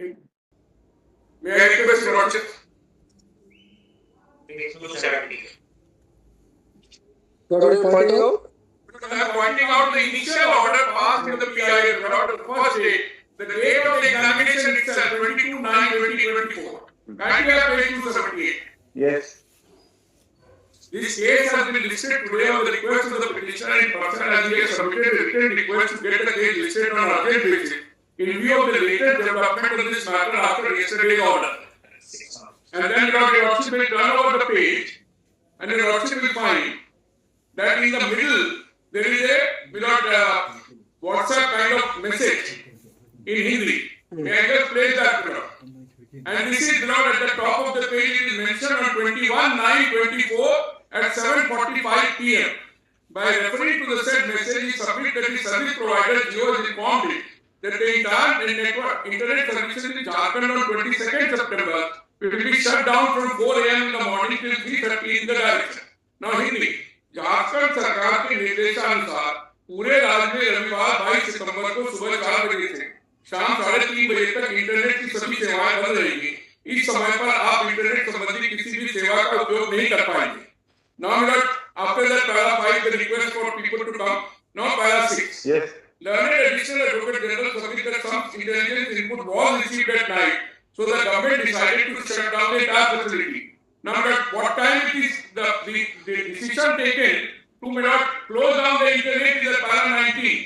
May I request your Lordship? What are you pointing out? Because I am pointing out the initial order passed in the PIL about the first date, the date of the examination itself, 22/9/2024. Can't you have page 278? Yes. This case has been listed today on the request of the petitioner in person as he has submitted a written request to get the case listed on urgent basis in view of the latest development of this matter after yesterday's order. And then your Lordship will turn over the page and your Lordship will find that in the middle there is a WhatsApp kind of message in Hindi. May I just place that? And this is at the top of the page. It is mentioned on 21/9/24 at 7:45 p.m. By referring to the said message, he submits that the service provider Jio has informed it that the entire internet services in Jharkhand on 22nd September will be shut down from 4 a.m. in the morning till 3:30 in the direction. Now Hindi. Jharkhand सरकार के निर्देशानुसार पूरे राज्य में रविवार 22 सितंबर को सुबह 4 बजे से शाम 3:30 बजे तक इंटरनेट की सभी सेवाएं बंद रहेंगी। इस समय पर आप इंटरनेट संबंधी किसी भी सेवा का उपयोग नहीं कर पाएंगे। Now, after that para 5, the request for people to come. Now, para 6. Yes. Learned Additional Advocate General submit that some intelligence input was received at night, so the government decided to shut down the entire facility. Now, at what time it is the decision taken to close down the internet is at para 19.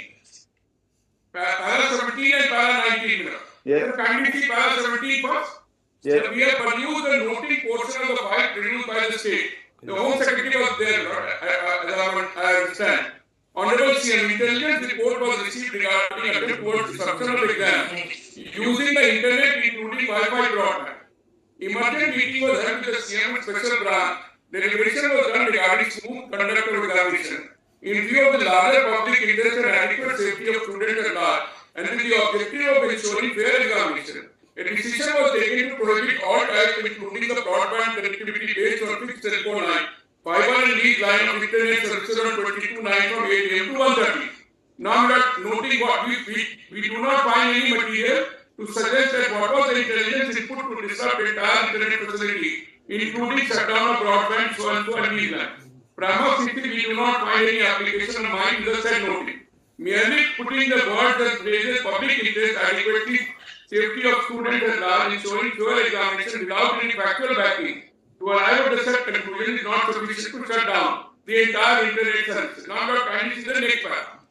Para 17 and para 19. Yes. Can we see para 17 first? Yes. So we have produced the noting portion of the file produced by the state. The Home Secretary was there, I understand. Honorable CM, intelligence report was received regarding attempt towards disruption of the exam using the internet including Wi-Fi broadband. Emergent meeting was held with the CM special branch. Deliberation was done regarding smooth conduct of examination. In view of the larger public interest and adequate safety of students at large, and with the objective of ensuring fair examination, a decision was taken to prohibit all types, including the broadband connectivity based on fixed telephone line, fiber and lead line of internet services on 22/9 from 8 a.m. to 1:30. Now, noting what we do not find any material to suggest that what was the intelligence input to disrupt the entire internet facility, including shutdown of broadband, so and so and lead line. Prima facie, we do not find any application of mine in the said noting. Merely putting the words that raises public interest adequately, safety of students at large, ensuring fair examination without any factual backing to arrive at the said conclusion is not sufficient to shut down the entire internet service. Now, kindly see the next paragraph.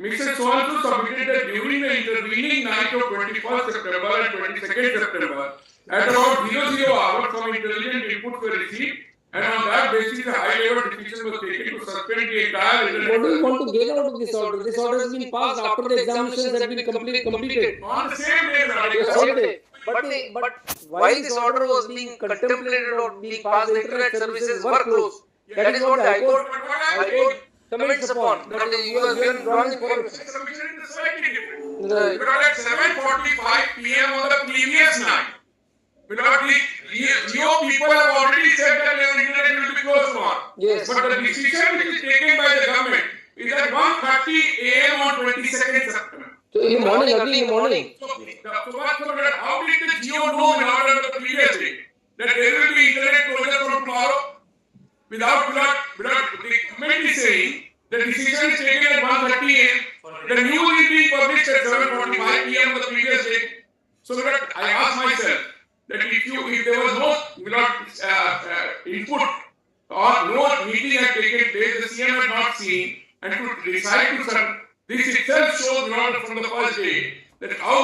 Mr. So-and-so submitted that during the intervening night of 21st September and 22nd September, at about 00 hours, some intelligent inputs were received, and on that basis, a high-level decision was taken to suspend the entire internet. What do you want to get out of this order? This order has been passed after the examinations have been completed. On the same day, The same day. But while this order was being contemplated or being passed, the internet services were closed. That is what the High Court comments upon. That you have been drawing for. Submission is slightly different. Because at 7:45 p.m. on the previous night, because the Jio people have already said that the internet will be closed tomorrow. Yes. But the decision which is taken by the government is at 1:30 a.m. on 22nd September. So in the morning, early in the morning. So how did the Jio know in order the previous day that there will be internet closure from tomorrow? Without the government is saying the decision is taken at 1:30 a.m. The news is being published at 7:45 p.m. on the previous day. So that I ask myself that if there was no input or no meeting had taken place, the CM had not seen, and to decide to send this itself shows from the first day that how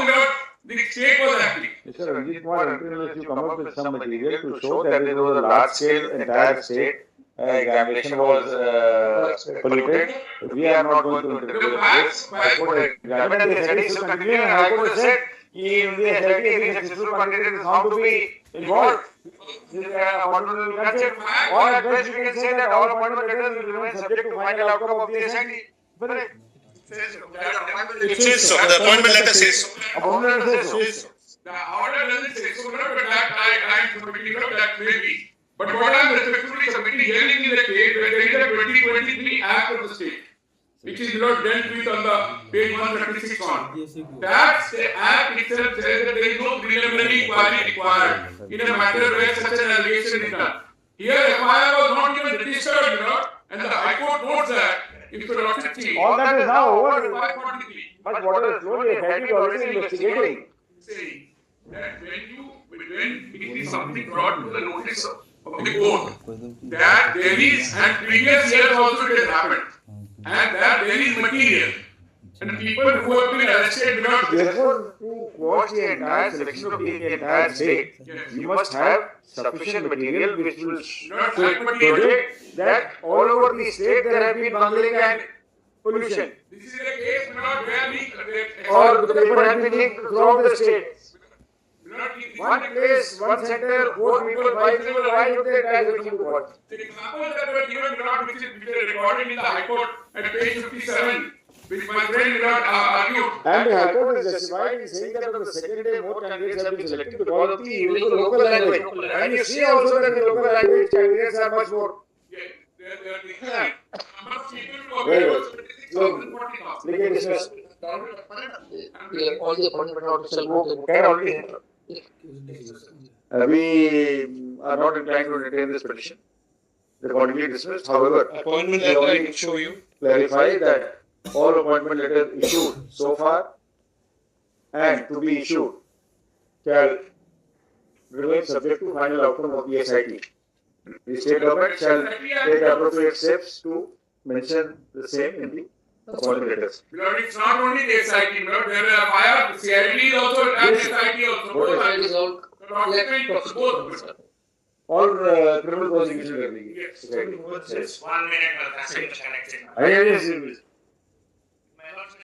the state was acting. Mr. Ranjit Kumar, until you come up with some material to show that there was a large scale entire state examination was polluted, we are not going to interfere with this. High Court examined and the study still continuing, and High Court has said in the SIT any successful candidate is found to be involved. Or at best we can say that all appointment letters will remain subject to final outcome of the SIT. It says so. The appointment letter says so. Appointment letter says so. The order doesn't say so, but that I am submitting that may be. But what I am respectfully submitting here in the case where there is a 2023 Act of the state. which is not dealt with on the page 136 on. That act itself says that there is no preliminary inquiry required in a matter where such an allegation is done. Here, FIR was not even registered, and the High Court notes that if the lordship see, All that is now over. 543. But what is slowly headed already investigating. Saying that when it is something brought to the notice of the court, that there is, and previous years also it has happened, and that there is material, and people who have been arrested without Therefore, to quash the entire selection of the entire state, you must have sufficient material which will project that all over the state there have been bungling and pollution. This is a case where we Or the paper has been leaked throughout the state. One place, one center, 4 people, 5 people, why should the entire selection be quashed? the examples that were given which is recorded in the High Court at page 57, which my friend argued. And the High Court is justified in saying that on the second day more candidates have been selected because of the use of local language. And you see also that the local language candidates are much more. They can discuss. All the appointment orders shall go. Can already. We are not inclined to entertain this petition. The accordingly dismissed. However, Appointment letter I can show you. clarify that all appointment letters issued so far and to be issued shall remain subject to final outcome of the SIT. The state government shall take appropriate steps to mention the same in the appointment letters. Because it's not only the SIT, there are fire, CID is also and SIT also. It is all Both. All criminal prosecution. Yes. Yes. Just 1 minute, Yes.